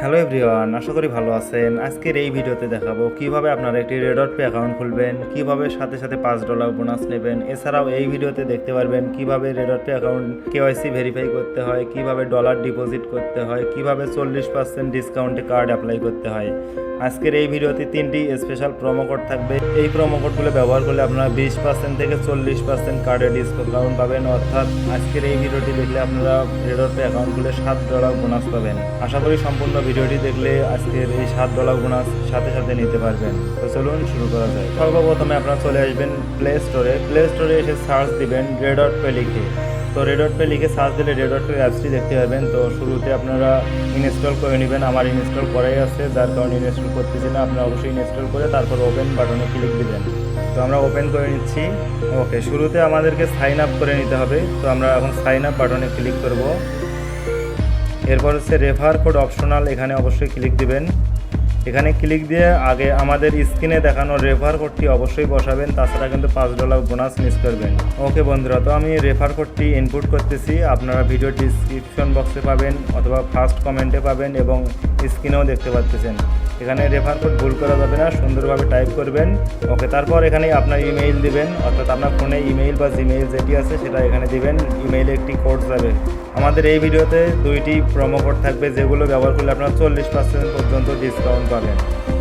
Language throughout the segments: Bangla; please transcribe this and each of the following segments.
হ্যালো এভরিওয়ান, আশা করি ভালো আছেন। আজকের এই ভিডিওতে দেখাবো কিভাবে আপনারা একটি রেডট পে অ্যাকাউন্ট খুলবেন, কিভাবে সাথে সাথে $5 বোনাস নেবেন। এছাড়াও এই ভিডিওতে দেখতে পারবেন কিভাবে রেডট পে অ্যাকাউন্ট কেওয়াইসি ভেরিফাই করতে হয়, কিভাবে ডলার ডিপোজিট করতে হয়, কিভাবে 40% ডিসকাউন্টে কার্ড অ্যাপ্লাই করতে হয়। আজকের এই ভিডিওতে 3টি স্পেশাল প্রোমো কোড থাকবে। এই প্রোমো কোডগুলো ব্যবহার করলে আপনারা 20% থেকে 40% কার্ডে ডিসকাউন্ট পাবেন। অর্থাৎ আজকের এই ভিডিওটি দেখলে আপনারা রেডট পে অ্যাকাউন্ট খুলে $7 বোনাস পাবেন। আশা করি সম্পূর্ণ ভিডিওটি দেখলে আজকের এই $7 বোনাস সাথে সাথে নিতে পারবেন। তো চলুন শুরু করা যায়। সর্বপ্রথমে আপনারা চলে আসবেন প্লে স্টোরে এসে সার্চ দিবেন রেডট পে লিখে। তো রেডট পে লিখে সার্চ দিলে রেডট পে অ্যাপসটি দেখতে পাবেন। তো শুরুতে আপনারা ইনস্টল করে নেবেন। আমার ইনস্টল করাই আছে, যার কারণে ইনস্টল করতেছি না। আপনারা অবশ্যই ইনস্টল করে তারপর ওপেন বাটনে ক্লিক দিবেন। তো আমরা ওপেন করে নিচ্ছি। ওকে, শুরুতে আমাদেরকে সাইন আপ করে নিতে হবে। তো আমরা এখন সাইন আপ বাটনে ক্লিক করব। এরপর হচ্ছে রেফার কোড অপশনাল, এখানে অবশ্যই ক্লিক দিবেন। এখানে ক্লিক দিয়ে আগে আমাদের স্ক্রিনে দেখানো রেফার কোডটি অবশ্যই বসাবেন, তাছাড়া কিন্তু $5 বোনাস মিস করবেন। ওকে বন্ধুরা, তো আমি রেফার কোডটি ইনপুট করতেছি। আপনারা ভিডিও ডিসক্রিপশন বক্সে পাবেন অথবা ফার্স্ট কমেন্টে পাবেন এবং স্ক্রিনেও দেখতে পাচ্ছেন। এখানে রেফার কোড ভুল করা যাবে না, সুন্দরভাবে টাইপ করবেন। ওকে, তারপর এখানে আপনার ইমেইল দিবেন, অর্থাৎ আপনার ফোনে ইমেইল বা জিমেইল যেটি আছে সেটা এখানে দিবেন। ইমেইলে একটি কোড যাবে। আমাদের এই ভিডিওতে 2টি প্রোমো কোড থাকবে, যেগুলো ব্যবহার করলে আপনারা 40% পর্যন্ত ডিসকাউন্ট পাবেন।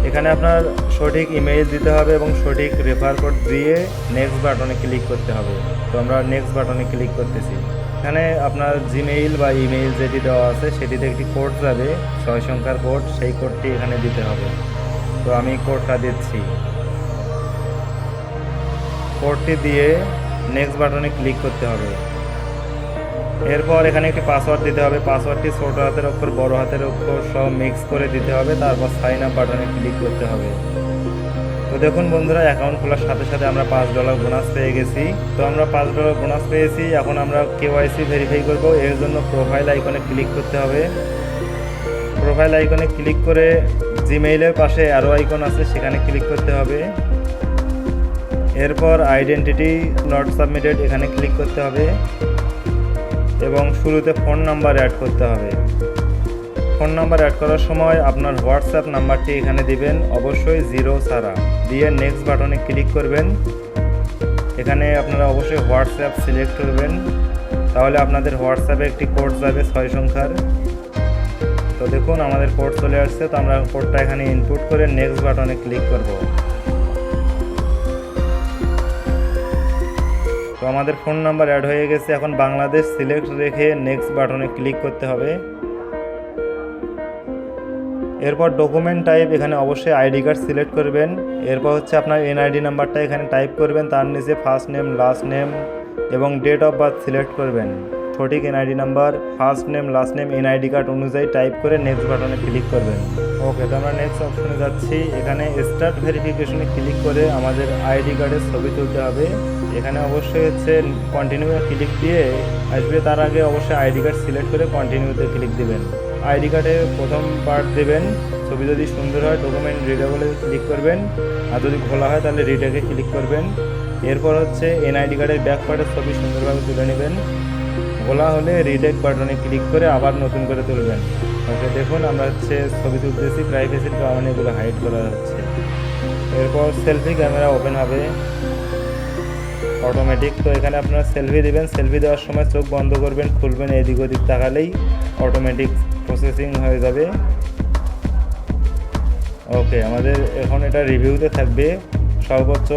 এখানে আপনার সঠিক ইমেইল দিতে হবে এবং সঠিক রেফার কোড দিয়ে নেক্সট বাটনে ক্লিক করতে হবে। তো আমরা নেক্সট বাটনে ক্লিক করতেছি। এখানে আপনার জিমেইল বা ইমেইল যেটি দেওয়া আছে সেটিতে একটি কোড যাবে, 6 সংখ্যার কোড। সেই কোডটি এখানে দিতে হবে। তো আমি কোডটা দিচ্ছি। কোডটি দিয়ে নেক্সট বাটনে ক্লিক করতে হবে। এরপর এখানে একটি পাসওয়ার্ড দিতে হবে। পাসওয়ার্ডটি ছোট হাতের অক্ষর, বড় হাতের অক্ষর সব মিক্স করে দিতে হবে। তারপর সাইন আপ বাটনে ক্লিক করতে হবে। তো দেখুন বন্ধুরা, অ্যাকাউন্ট খোলার সাথে সাথে আমরা $5 বোনাস পেয়ে গেছি। তো আমরা $5 বোনাস পেয়েছি। এখন আমরা কেওয়াইসি ভেরিফাই করব। এর জন্য প্রোফাইল আইকনে ক্লিক করতে হবে। প্রোফাইল আইকনে ক্লিক করে জিমেইলের পাশে অ্যারো আইকন আছে, সেখানে ক্লিক করতে হবে। এরপর আইডেন্টিটি নট সাবমিটেড, এখানে ক্লিক করতে হবে এবং শুরুতে ফোন নাম্বার অ্যাড করতে হবে। ফোন নাম্বার অ্যাড করার সময় আপনার হোয়াটসঅ্যাপ নাম্বারটি এখানে দিবেন, অবশ্যই 0 ছাড়া। দিয়ে নেক্সট বাটনে ক্লিক করবেন। এখানে আপনারা অবশ্যই হোয়াটসঅ্যাপ সিলেক্ট করবেন, তাহলে আপনাদের হোয়াটসঅ্যাপে একটি কোড যাবে 6 সংখ্যার। তো দেখুন আমাদের কোড চলে আসছে। তো আমরা কোডটা এখানে ইনপুট করে নেক্সট বাটনে ক্লিক করব। তো আমাদের ফোন নাম্বার অ্যাড হয়ে গেছে। এখন বাংলাদেশ সিলেক্ট রেখে নেক্সট বাটনে ক্লিক করতে হবে। এরপর ডকুমেন্ট টাইপ, এখানে অবশ্যই আইডি কার্ড সিলেক্ট করবেন। এরপর হচ্ছে আপনার এনআইডি নাম্বারটা এখানে টাইপ করবেন, তার নিচে ফার্স্ট নেম, লাস্ট নেম এবং ডেট অফ বার্থ সিলেক্ট করবেন। সঠিক NID number, first name, last name NID card অনুযায়ী টাইপ করে নেক্সট বাটনে ক্লিক করবেন। ওকে, তো আমরা নেক্সট অপশনে যাচ্ছি। এখানে স্টার্ট ভেরিফিকেশনে ক্লিক করে আমাদের আইডি কার্ডের ছবি তুলতে হবে। এখানে অবশ্যই হচ্ছে কন্টিনিউ ক্লিক দিয়ে আসবে, তার আগে অবশ্যই আইডি কার্ড সিলেক্ট করে কন্টিনিউতে ক্লিক দিবেন। আইডি কার্ডে প্রথম পার্ট দেবেন। ছবি যদি সুন্দর হয় ডকুমেন্ট রিডেবলে ক্লিক করবেন, আর যদি খোলা হয় তাহলে রিডেকে ক্লিক করবেন। এরপর হচ্ছে এনআইডি কার্ডের ব্যাক পার্টের ছবি সুন্দরভাবে তুলে নেবেন। খোলা হলে রিডেক বাটনে ক্লিক করে আবার নতুন করে তুলবেন। ওকে, দেখুন আমরা হচ্ছে ছবি তুলতেছি, প্রাইভেসির কারণে এগুলো হাইড করা হচ্ছে। এরপর সেলফি ক্যামেরা ওপেন হবে অটোমেটিক। তো এখানে আপনারা সেলফি দিবেন। সেলফি দেওয়ার সময় চোখ বন্ধ করবেন, খুলবেন, এদিক ওদিক তাকালেই অটোমেটিক প্রসেসিং হয়ে যাবে। ওকে, আমাদের এখন এটা রিভিউতে থাকবে সর্বোচ্চ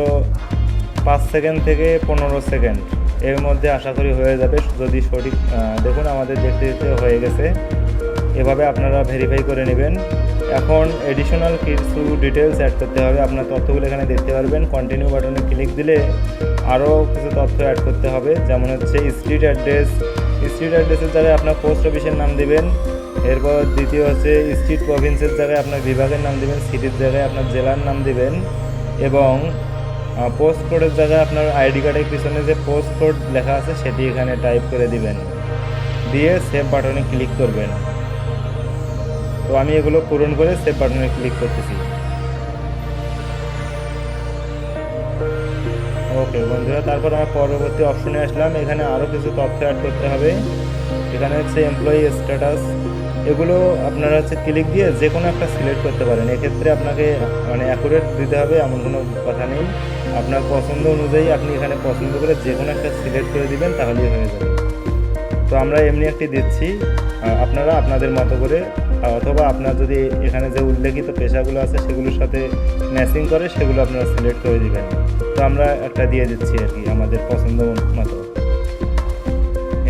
5 সেকেন্ড থেকে 15 সেকেন্ড এর মধ্যে আশা করি হয়ে যাবে, যদি সঠিক। দেখুন আমাদের দেখতে দেখতে হয়ে গেছে। এভাবে আপনারা ভেরিফাই করে নেবেন। এখন এডিশনাল কিছু ডিটেলস অ্যাড করতে হবে। আপনার তথ্যগুলো এখানে দেখতে পারবেন। কন্টিনিউ বাটনে ক্লিক দিলে আরও কিছু তথ্য অ্যাড করতে হবে, যেমন হচ্ছে স্ট্রিট অ্যাড্রেসের জায়গায় আপনার পোস্ট অফিসের নাম দিবেন। এরপর দ্বিতীয় হচ্ছে স্ট্রিট প্রভিন্সের জায়গায় আপনার বিভাগের নাম দিবেন, সিটির জায়গায় আপনার জেলার নাম দিবেন এবং পোস্ট কোডের জায়গায় আপনার আইডি কার্ডের পিছনে যে পোস্ট কোড লেখা আছে সেটি এখানে টাইপ করে দিবেন। দিয়ে সেভ বাটনে ক্লিক করবেন। তো আমি এগুলো পূরণ করে সেভ বাটনে ক্লিক করতেছি। ওকে বন্ধুরা, তারপর আমরা পরবর্তী অপশনে আসলাম। এখানে আরও কিছু তথ্য অ্যাড করতে হবে। এখানে হচ্ছে এমপ্লয়ি স্ট্যাটাস, এগুলো আপনারা হচ্ছে ক্লিক দিয়ে যে কোনো একটা সিলেক্ট করতে পারেন। এক্ষেত্রে আপনাকে মানে অ্যাকুরেট দিতে হবে এমন কোনো কথা নেই। আপনার পছন্দ অনুযায়ী আপনি এখানে পছন্দ করে যে কোনো একটা সিলেক্ট করে দিবেন, তাহলেই হয়ে যাবে। তো আমরা এমনি একটি দিচ্ছি, আপনারা আপনাদের মতো করে অথবা আপনার যদি এখানে যে উল্লেখিত পেশাগুলো আছে সেগুলোর সাথে ম্যাচিং করে সেগুলো আপনারা সিলেক্ট করে দিবেন। তো আমরা একটা দিয়ে দিচ্ছি আর কি আমাদের পছন্দ মতো।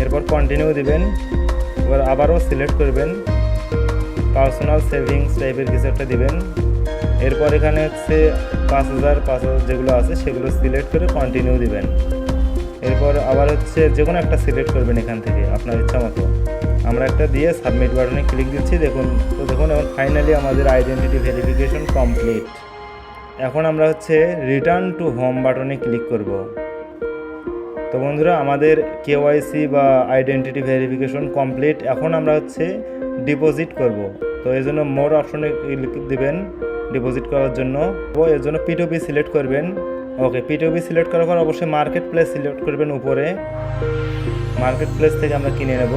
এরপর কন্টিনিউ দিবেন। এবার আবারও সিলেক্ট করবেন, পার্সোনাল সেভিংস টাইপের কিছু একটা দিবেন। এরপর এখানে হচ্ছে 5,000 যেগুলো আছে সেগুলো সিলেক্ট করে কন্টিনিউ দিবেন। এরপর আবার হচ্ছে যে কোনো একটা সিলেক্ট করবেন এখান থেকে আপনার ইচ্ছা মতো। আমরা একটা দিয়ে সাবমিট বাটনে ক্লিক দিচ্ছি। দেখুন এখন ফাইনালি আমাদের আইডেন্টিটি ভেরিফিকেশন কমপ্লিট। এখন আমরা হচ্ছে রিটার্ন টু হোম বাটনে ক্লিক করব। তো বন্ধুরা, আমাদের কেওয়াইসি বা আইডেন্টিটি ভেরিফিকেশন কমপ্লিট। এখন আমরা হচ্ছে ডিপোজিট করব। তো এই জন্য মোর অপশনে ক্লিক দিবেন ডিপোজিট করার জন্য। এর জন্য P2P সিলেক্ট করবেন। ওকে, P2P সিলেক্ট করার পর অবশ্যই মার্কেট প্লেস সিলেক্ট করবেন উপরে। মার্কেট প্লেস থেকে আমরা কিনে নেব।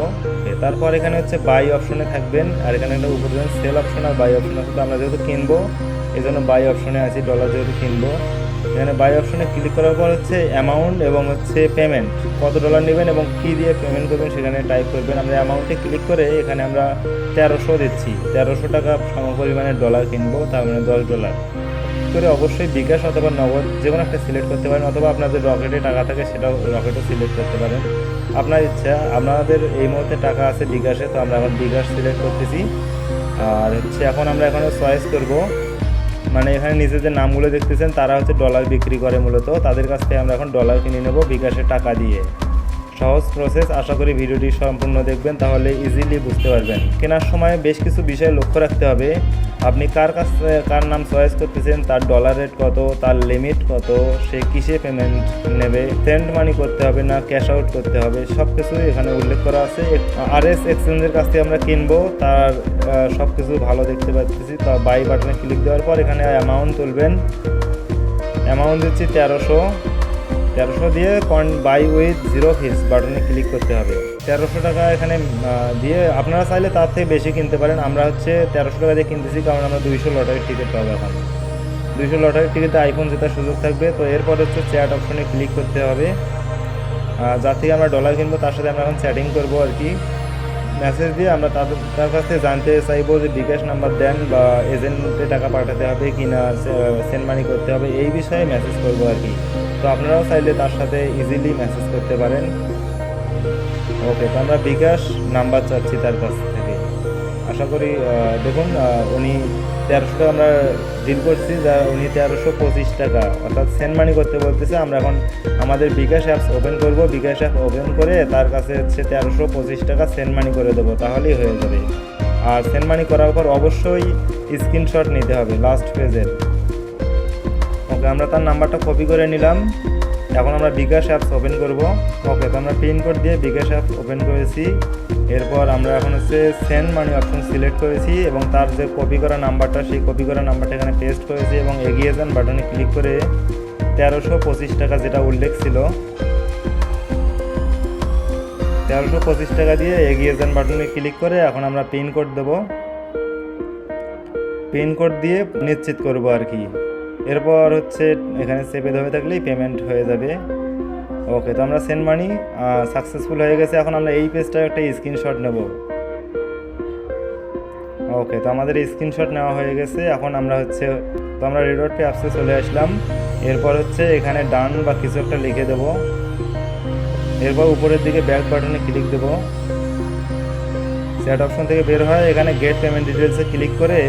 তারপর এখানে হচ্ছে বাই অপশনে থাকবেন, আর এখানে একটা উপরে সেল অপশন আর বাই অপশন আছে। তো আমরা যেহেতু কিনবো এই জন্য বাই অপশনে আছি, ডলার যেহেতু কিনবো। এখানে বাই অপশনে ক্লিক করার পর হচ্ছে অ্যামাউন্ট এবং হচ্ছে পেমেন্ট, কত ডলার নেবেন এবং কী দিয়ে পেমেন্ট করবেন সেখানে টাইপ করবেন। আমরা অ্যামাউন্টে ক্লিক করে এখানে আমরা 1300 দিচ্ছি। 1300 টাকা সমপরিমাণের ডলার কিনবো, তার মানে $10 করে। অবশ্যই বিকাশ অথবা নগদ যে কোনো একটা সিলেক্ট করতে পারেন, অথবা আপনাদের রকেটে টাকা থাকে সেটাও রকেটও সিলেক্ট করতে পারেন, আপনার ইচ্ছা। আপনাদের এই মুহূর্তে টাকা আছে বিকাশে, তো আমরা এখন বিকাশ সিলেক্ট করতেছি। আর হচ্ছে এখন আমরা এখানে চয়েস করব, মানে এখানে নিচে যে নামগুলো দেখতেছেন তারা হচ্ছে ডলার বিক্রি করে মূলত, তাদের কাছ থেকে আমরা এখন ডলার কিনে নেব বিকাশে টাকা দিয়ে। সহজ প্রসেস, আশা করি ভিডিওটি সম্পূর্ণ দেখবেন, তাহলে ইজিলি বুঝতে পারবেন। কেনার সময় বেশ কিছু বিষয় লক্ষ্য রাখতে হবে। আপনি কার নাম চয়েস করতেছেন, তার ডলার রেট কত, তার লিমিট কত, সে কিসে পেমেন্ট নেবে, সেন্ড মানি করতে হবে না ক্যাশ আউট করতে হবে, সব কিছুই এখানে উল্লেখ করা আছে। RS এক্সচেঞ্জের কাছ থেকে আমরা কিনবো, তার সব কিছু ভালো দেখতে পাচ্ছি। তো বাই বাটনে ক্লিক দেওয়ার পর এখানে অ্যামাউন্ট তুলবেন। অ্যামাউন্ট দিচ্ছি 1300 দিয়ে বাই উইথ 0 ফিস বাটনে ক্লিক করতে হবে। 1300 টাকা এখানে দিয়ে আপনারা চাইলে তার থেকে বেশি কিনতে পারেন। আমরা হচ্ছে 1300 টাকা দিয়ে কিনতেছি, কারণ আমরা 200 লটারির টিকিট পাবো। এখন 200 লটারির টিকিটে আইফোন জেতার সুযোগ থাকবে। তো এরপর হচ্ছে চ্যাট অপশনে ক্লিক করতে হবে। যার থেকে আমরা ডলার কিনবো তার সাথে আমরা এখন চ্যাটিং করবো আর কি। মেসেজ দিয়ে আমরা তার কাছ থেকে জানতে চাইবো যে বিকাশ নাম্বার দেন বা এজেন্টে টাকা পাঠাতে হবে কি না, সেন্ড মানি করতে হবে, এই বিষয়ে মেসেজ করবো আর কি। তো আপনারাও চাইলে তার সাথে ইজিলি মেসেজ করতে পারেন। ওকে, তো আমরা বিকাশ নাম্বার চাচ্ছি তার কাছ থেকে। আশা করি দেখুন উনি 1300 টাকা আমরা ডিল করছি, যা উনি 1325 টাকা অর্থাৎ সেন্ড মানি করতে বলতেছে। আমরা এখন আমাদের বিকাশ অ্যাপস ওপেন করব। বিকাশ অ্যাপ ওপেন করে তার কাছে হচ্ছে 1325 টাকা সেন্ড মানি করে দেবো, তাহলেই হয়ে যাবে। আর সেন্ড মানি করার পর অবশ্যই স্ক্রিনশট নিতে হবে লাস্ট পেজের। ওকে, আমরা তার নাম্বারটা কপি করে নিলাম। এখন আমরা বিকাশ অ্যাপস ওপেন করব। ওকে, তো আমরা পিন কোড দিয়ে বিকাশ অ্যাপ ওপেন করেছি। এরপর আমরা এখন হচ্ছে সেন্ড মানি অপশন সিলেক্ট করেছি এবং তার যে কপি করা নাম্বারটা, সেই কপি করা নাম্বারটা এখানে পেস্ট করেছি এবং এগিয়ে যান বাটনে ক্লিক করে 1325 টাকা যেটা উল্লেখ ছিল 1325 টাকা দিয়ে এগিয়ে যান বাটনে ক্লিক করে এখন আমরা পিন কোড দেবো। পিন কোড দিয়ে নিশ্চিত করব আর কি। এরপর হচ্ছে এখানে সেভে ধরে থাকলেই পেমেন্ট হয়ে যাবে। ওকে, তো আমরা সেন্ড মানি সাকসেসফুল হয়ে গেছে। এখন আমরা এই পেজটার একটা স্ক্রিনশট নেব। ওকে, তো আমাদের স্ক্রিনশট নেওয়া হয়ে গেছে। এখন আমরা রেডট পে অ্যাপসে চলে আসলাম। এরপর হচ্ছে এখানে ডান বা কিছু একটা লিখে দেব। এরপর উপরের দিকে ব্যাক বাটনে ক্লিক দেব। চ্যাট অপশন থেকে বের হয় এখানে গেট পেমেন্ট ডিটেলসে ক্লিক করে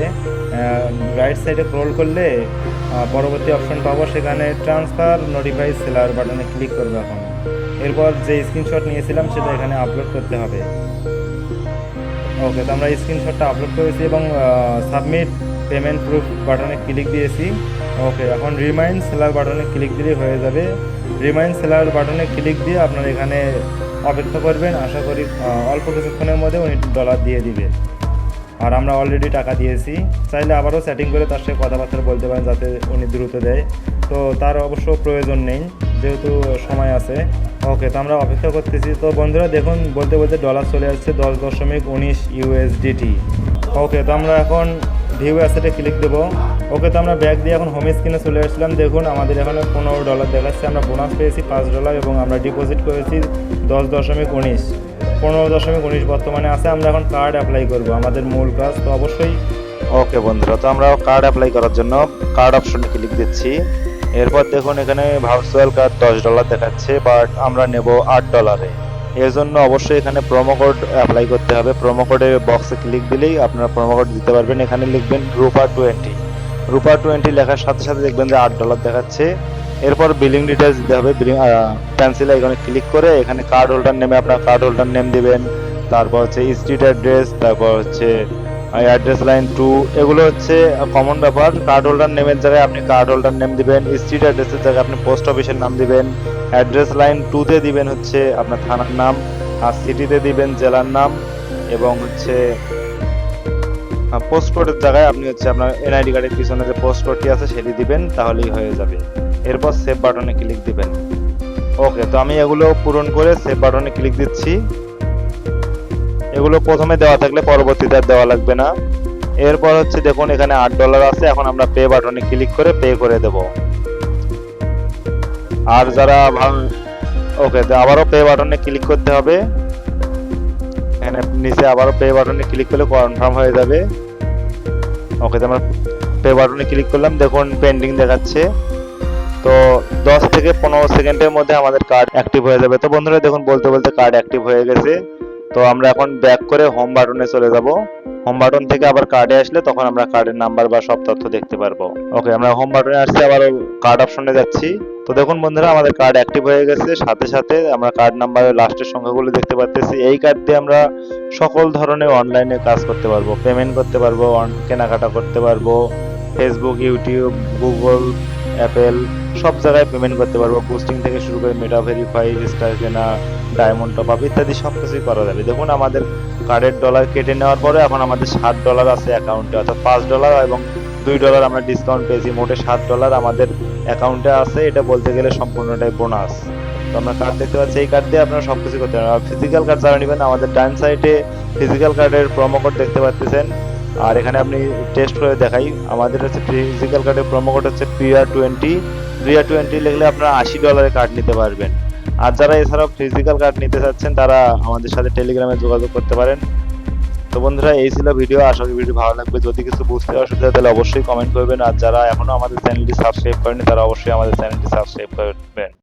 রাইট সাইডে স্ক্রল করলে পরবর্তী অপশন পাবো, সেখানে ট্রান্সফার নোটিফাই সেলার বাটনে ক্লিক করবো এখন। এরপর যে স্ক্রিনশট নিয়েছিলাম সেটা এখানে আপলোড করতে হবে। ওকে, তো আমরা স্ক্রিনশটটা আপলোড করেছি এবং সাবমিট পেমেন্ট প্রুফ বাটনে ক্লিক দিয়েছি। ওকে, এখন রিমাইন্ড সেলার বাটনে ক্লিক দিলে হয়ে যাবে। রিমাইন্ড সেলার বাটনে ক্লিক দিয়ে আপনারা এখানে অপেক্ষা করবেন। আশা করি অল্প কিছুক্ষণের মধ্যে উনি ডলার দিয়ে দিবে। আর আমরা অলরেডি টাকা দিয়েছি। চাইলে আবারও সেটিং করে তার সাথে কথাবার্তা বলতে পারেন যাতে উনি দ্রুত দেয়। তো তার অবশ্য প্রয়োজন নেই, যেহেতু সময় আছে। ওকে, তো আমরা অপেক্ষা করতেছি। তো বন্ধুরা দেখুন, বলতে বলতে ডলার চলে আসছে 10.19 USDT। ওকে, তো আমরা এখন ভিউ অ্যাসেটে ক্লিক দেবো। ওকে, তো আমরা ব্যাক দিয়ে এখন হোম স্ক্রিনে চলে আসলাম। দেখুন আমাদের এখানে $15 দেখাচ্ছে। আমরা বোনাস পেয়েছি $5 এবং আমরা ডিপোজিট করেছি 10.19। 15.19 বর্তমানে আছে। আমরা এখন কার্ড অ্যাপ্লাই করব, আমাদের মূল কাজ তো অবশ্যই। ওকে বন্ধুরা, তো আমরা কার্ড অ্যাপ্লাই করার জন্য কার্ড অপশনে ক্লিক দিচ্ছি। এরপর দেখুন এখানে ভার্চুয়াল কার্ড $10 দেখাচ্ছে, বাট আমরা নেব $8। এর জন্য অবশ্যই এখানে প্রোমো কোড অ্যাপ্লাই করতে হবে। প্রোমো কোডের বক্সে ক্লিক দিলেই আপনারা প্রোমো কোড দিতে পারবেন। এখানে লিখবেন রূপা20। রূপা20 লেখার সাথে সাথে দেখবেন যে $8 দেখাচ্ছে। এরপর বিলিং ডিটেলস দিতে হবে। পেন্সিল আইকনে ক্লিক করে এখানে কার্ড হোল্ডার নেমে আপনার কার্ড হোল্ডার নেম দিবেন। তারপর হচ্ছে স্ট্রিট অ্যাড্রেস, তারপর হচ্ছে অ্যাড্রেস লাইন 2, এগুলো হচ্ছে কমন ব্যাপার। কার্ড হোল্ডার নেমের জায়গায় আপনি কার্ড হোল্ডার নেম দিবেন, স্ট্রিট অ্যাড্রেসের জায়গায় আপনি পোস্ট অফিসের নাম দিবেন, অ্যাড্রেস লাইন 2তে দিবেন হচ্ছে আপনার থানার নাম, আর সিটিতে দিবেন জেলার নাম, এবং হচ্ছে পোস্ট কোডের জায়গায় আপনি হচ্ছে আপনার এনআইডি কার্ডের পিছনে যে পোস্ট কোডটি আছে সেটি দিবেন, তাহলেই হয়ে যাবে। এরপর সেভ বাটনে ক্লিক দিবেন। ওকে, তো আমি এগুলো পূরণ করে সেভ বাটনে ক্লিক দিচ্ছি। এগুলো প্রথমে দেওয়া থাকলে পরবর্তীতে আর দেওয়া লাগবে না। এরপর হচ্ছে দেখুন এখানে $8 আছে। এখন আমরা পে বাটনে ক্লিক করে পে করে দেব। আর যারা ওকে, তো আবারও পে বাটনে ক্লিক করতে হবে। এখানে নিচে আবারও পে বাটনে ক্লিক করলে কনফার্ম হয়ে যাবে। ওকে, তো আমরা পে বাটনে ক্লিক করলাম। দেখুন পেন্ডিং দেখাচ্ছে। তো 10 থেকে 15 সেকেন্ডের মধ্যে আমাদের কার্ড অ্যাক্টিভ হয়ে যাবে। তো বন্ধুরা দেখুন বলতে বলতে কার্ড অ্যাক্টিভ হয়ে গেছে। তো আমরা এখন ব্যাক করে হোম বাটনে চলে যাব। হোম বাটন থেকে আবার কার্ডে আসলে তখন আমরা কার্ডের নাম্বার বা সব তথ্য দেখতে পারবো। ওকে, আমরা হোম বাটনে আসছি, আবার কার্ড অপশনে যাচ্ছি। তো দেখুন বন্ধুরা আমাদের কার্ড অ্যাক্টিভ হয়ে গেছে। সাথে সাথে আমরা কার্ড নাম্বারের লাস্টের সংখ্যাগুলো দেখতে পাচ্ছি। এই কার্ড দিয়ে আমরা সকল ধরনের অনলাইনে কাজ করতে পারবো, পেমেন্ট করতে পারবো, কেনাকাটা করতে পারবো, ফেসবুক, ইউটিউব, গুগল, অ্যাপেল সব জায়গায় পেমেন্ট করতে পারবো। বুস্টিং থেকে শুরু করে মেটা ভেরিফাই, স্টার কেনা, ডায়মন্ড টপ আপ ইত্যাদি সব কিছুই করা যাবে। দেখুন আমাদের কার্ডের ডলার কেটে নেওয়ার পরে এখন আমাদের $7 আছে অ্যাকাউন্টে, অর্থাৎ $5 এবং $2 আমরা ডিসকাউন্ট পেয়েছি। মোটে $7 আমাদের অ্যাকাউন্টে আছে। এটা বলতে গেলে সম্পূর্ণটাই বোনাস। তো আমরা কার্ড দেখতে পাচ্ছি, এই কার্ড দিয়ে আপনারা সবকিছু করতে পারেন। আর ফিজিক্যাল কার্ড যারা নেবেন আমাদের ডান সাইডে ফিজিক্যাল কার্ডের প্রোমো কোড দেখতে পাচ্ছেন। আর এখানে আপনি টেস্ট করে দেখাই, আমাদের হচ্ছে ফিজিক্যাল কার্ডের প্রোমো কোড হচ্ছে প্রিয়া20। প্রিয়া20 লিখলে আপনারা $80 কার্ড নিতে পারবেন। আর যারা এছাড়াও ফিজিক্যাল কার্ড নিতে চাচ্ছেন তারা আমাদের সাথে টেলিগ্রামে যোগাযোগ করতে পারেন। তো বন্ধুরা এই ছিল ভিডিও। আশা করি ভিডিও ভালো লাগবে। যদি কিছু বুঝতে অসুবিধা হয় তাহলে অবশ্যই কমেন্ট করবেন। আর যারা এখনো আমাদের চ্যানেলটি সাবস্ক্রাইব করেনি তারা অবশ্যই আমাদের চ্যানেলটি সাবস্ক্রাইব করবেন।